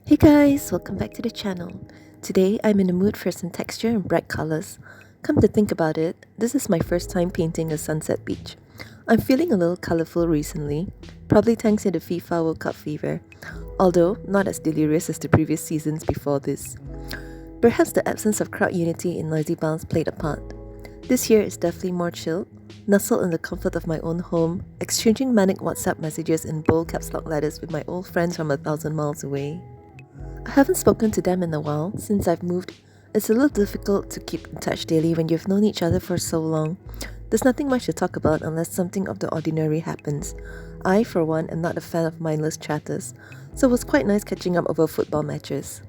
Hey guys, welcome back to the channel. Today I'm in the mood for some texture and bright colors. Come to think about it, this is my first time painting a sunset beach. I'm feeling a little colorful recently, probably thanks to the FIFA World Cup fever, although not as delirious as the previous seasons before this. Perhaps the absence of crowd unity in noisy bars played a part. This year is definitely more chilled, nestled in the comfort of my own home, exchanging manic WhatsApp messages in bold caps lock letters with my old friends from 1,000 miles away. I haven't spoken to them in a while since I've moved. It's a little difficult to keep in touch daily when you've known each other for so long. There's nothing much to talk about unless something of the ordinary happens. I, for one, am not a fan of mindless chatters, so it was quite nice catching up over football matches.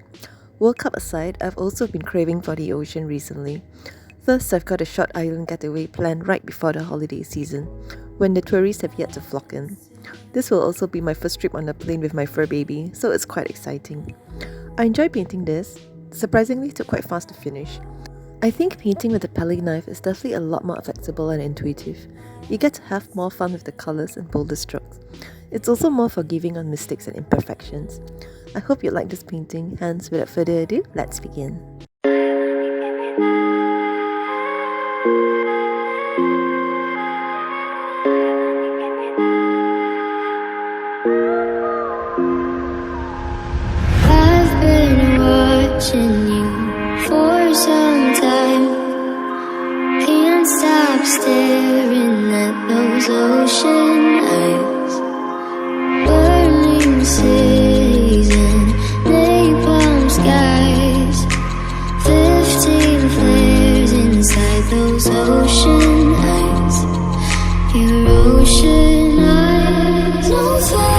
World Cup aside, I've also been craving for the ocean recently. Thus, I've got a short island getaway planned right before the holiday season, when the tourists have yet to flock in. This will also be my first trip on a plane with my fur baby, so it's quite exciting. I enjoy painting this. Surprisingly, it took quite fast to finish. I think painting with a palette knife is definitely a lot more flexible and intuitive. You get to have more fun with the colours and bolder strokes. It's also more forgiving on mistakes and imperfections. I hope you like this painting, hence without further ado, let's begin. Watching you for some time, can't stop staring at those ocean eyes, burning cities and napalm skies, 15 flares inside those ocean eyes, your ocean eyes, no fire.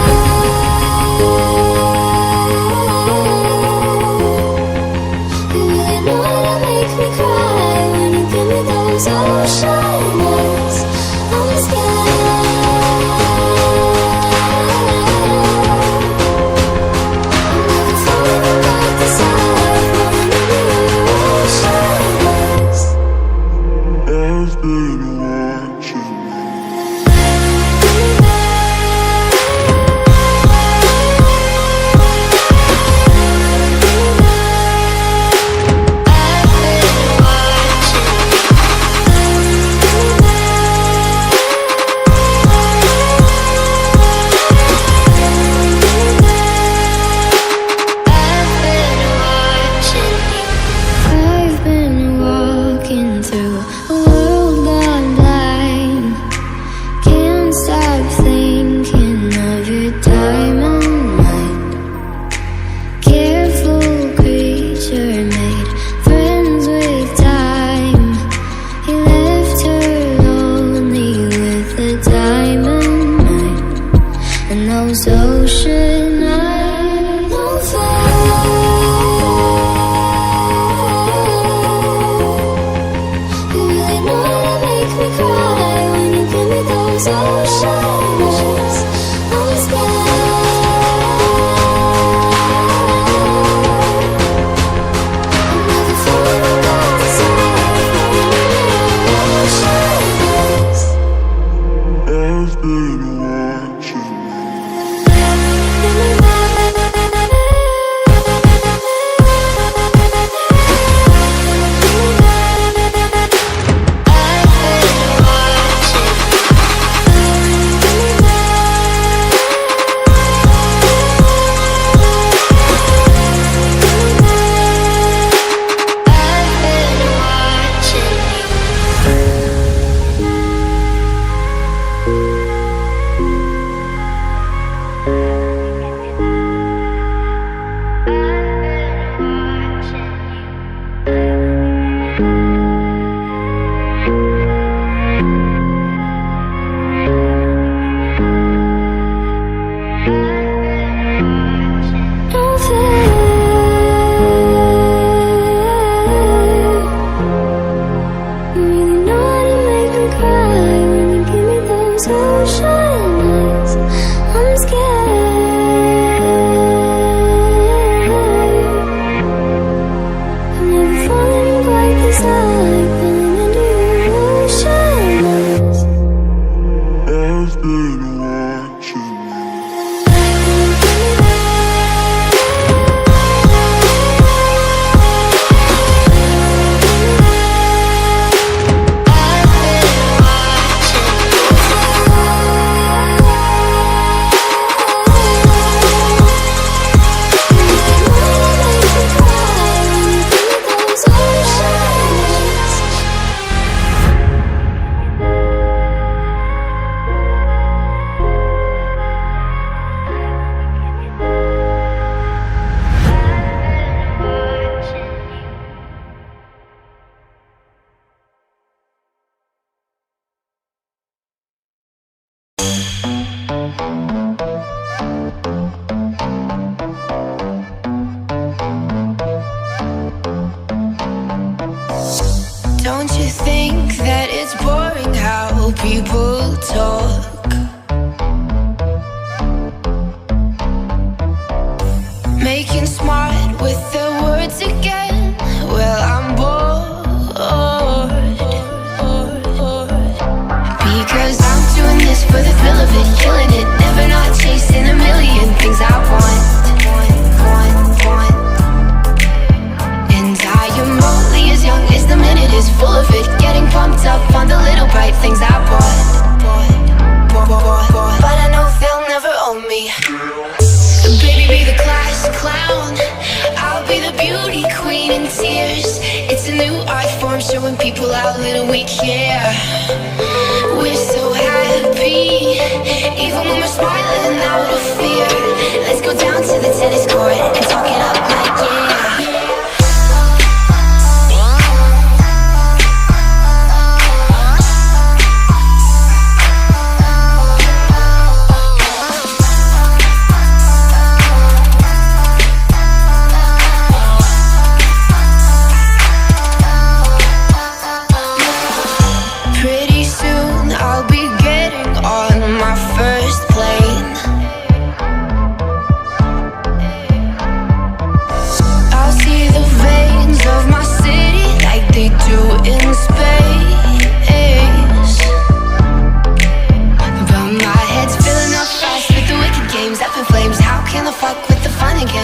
once again. Well, I'm bored, because I'm doing this for the thrill of it, killing it, never not chasing a million things I want. And I am only as young as the minute is full of it, getting pumped up on the little bright things I bought. But I know they'll never own me. Baby, be the class clown, I'll be the beauty queen in tears. It's a new art form showing people how little we care. We're so happy, even when we're smiling out of fear. Let's go down to the tennis court and talk it up like yeah.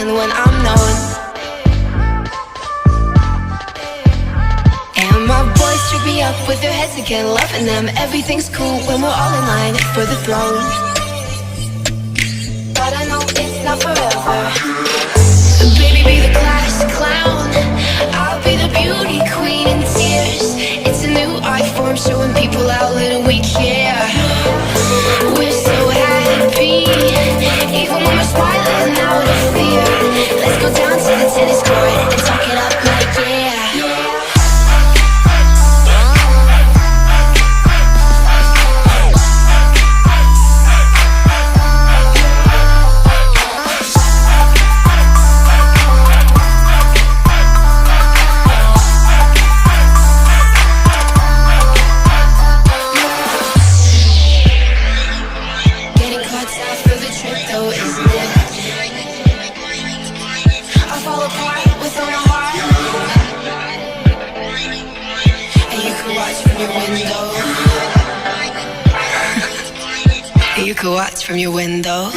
When I'm known, and my boys trick me up with their heads again, loving them. Everything's cool when we're all in line for the throne, but I know it's not forever. Baby, be the class clown, I'll be the beauty queen in tears. It's a new art form showing people how little we care. We're so happy, even when we're smiling out of fear. Let's go down to the tennis court and talk it up like yeah. Getting caught out for the trip though, isn't it? I fall apart with all my heart, and you can watch from your window. And you can watch from your window.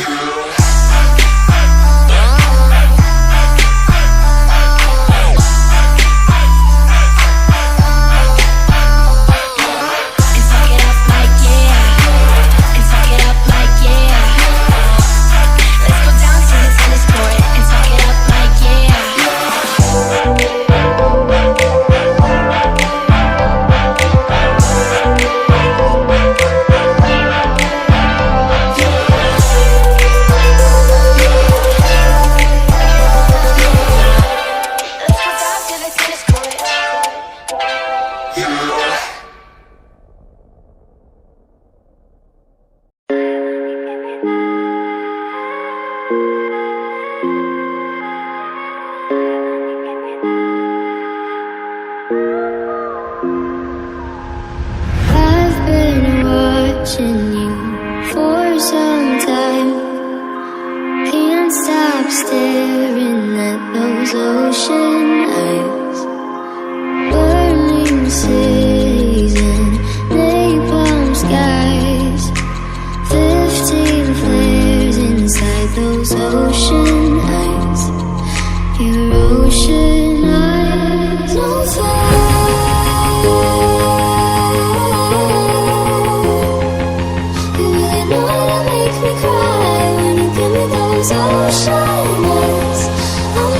Ocean eyes, I'm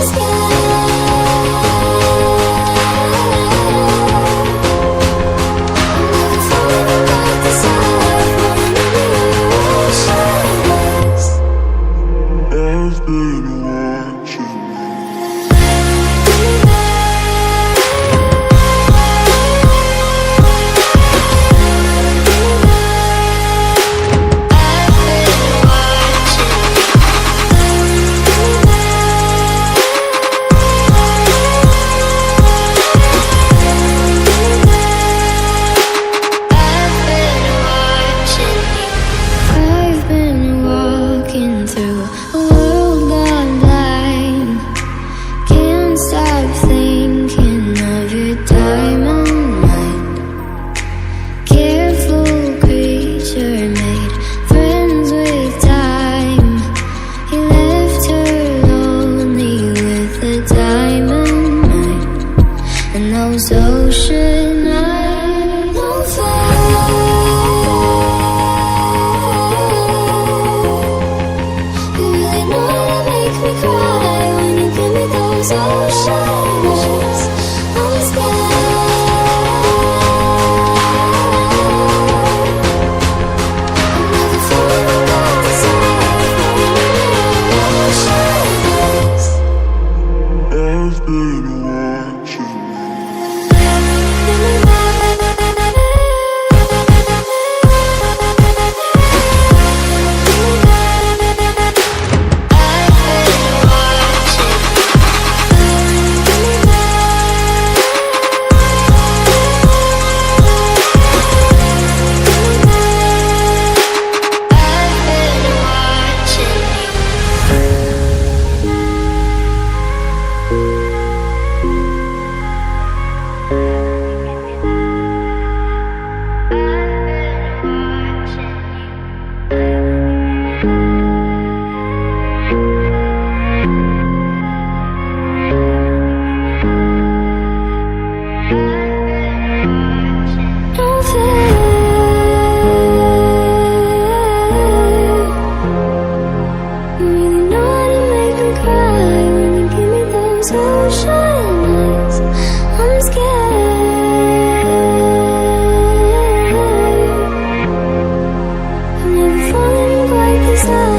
scared. those oceans. I'm I've been watching. I'm never falling quite this high.